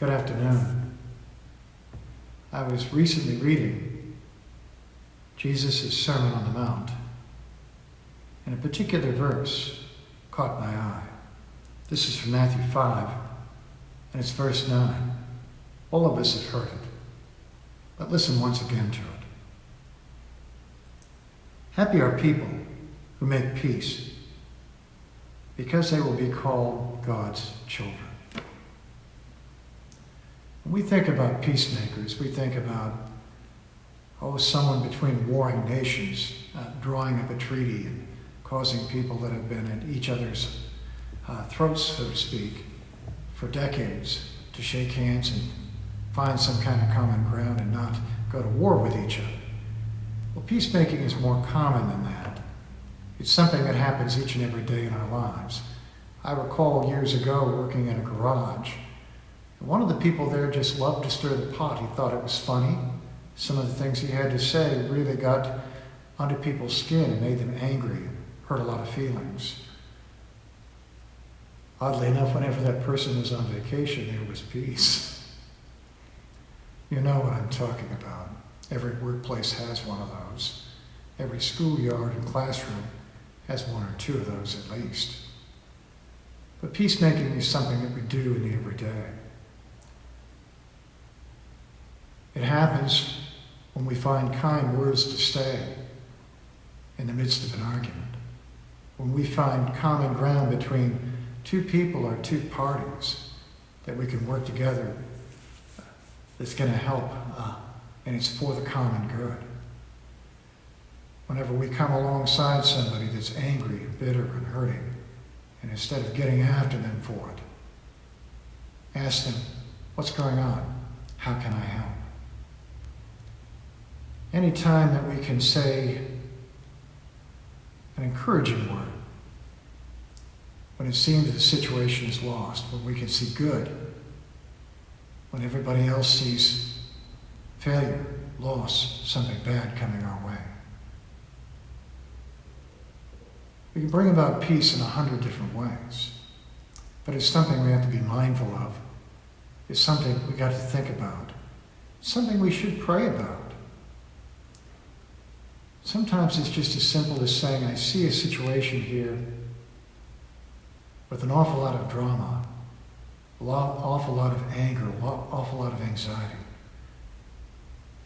Good afternoon. I was recently reading Jesus' Sermon on the Mount, and a particular verse caught my eye. This is from Matthew 5, and it's verse 9. All of us have heard it, but listen once again to it. Happy are people who make peace, because they will be called God's children. When we think about peacemakers, we think about, someone between warring nations drawing up a treaty and causing people that have been at each other's throats, so to speak, for decades to shake hands and find some kind of common ground and not go to war with each other. Well, peacemaking is more common than that. It's something that happens each and every day in our lives. I recall years ago working in a garage. One of the people there just loved to stir the pot. He thought it was funny. Some of the things he had to say really got under people's skin and made them angry, hurt a lot of feelings. Oddly enough, whenever that person was on vacation, there was peace. You know what I'm talking about. Every workplace has one of those. Every schoolyard and classroom has one or two of those at least. But peacemaking is something that we do in the everyday. It happens when we find kind words to say in the midst of an argument, when we find common ground between two people or two parties that we can work together that's going to help, and it's for the common good. Whenever we come alongside somebody that's angry and bitter and hurting, and instead of getting after them for it, ask them, what's going on? How can I help? Any time that we can say an encouraging word, when it seems the situation is lost, when we can see good, when everybody else sees failure, loss, something bad coming our way. We can bring about peace in 100 different ways, but it's something we have to be mindful of. It's something we got to think about. It's something we should pray about. Sometimes it's just as simple as saying, I see a situation here with an awful lot of drama, awful lot of anger, awful lot of anxiety.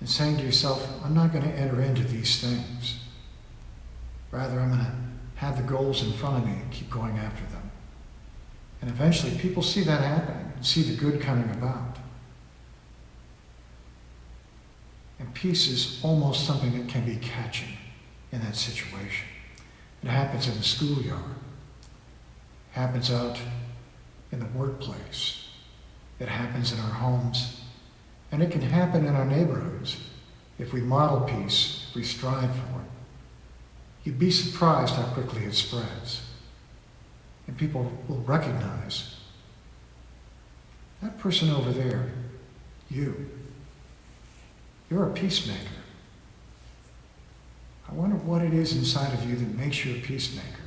And saying to yourself, I'm not going to enter into these things. Rather, I'm going to have the goals in front of me and keep going after them. And eventually people see that happening and see the good coming about. And peace is almost something that can be catching in that situation. It happens in the schoolyard. It happens out in the workplace. It happens in our homes. And it can happen in our neighborhoods if we model peace, if we strive for it. You'd be surprised how quickly it spreads. And people will recognize that person over there, you're a peacemaker. I wonder what it is inside of you that makes you a peacemaker.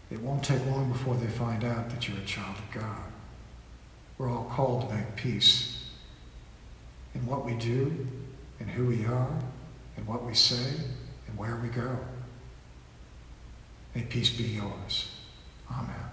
It won't take long before they find out that you're a child of God. We're all called to make peace in what we do, in who we are, in what we say, and where we go. May peace be yours. Amen.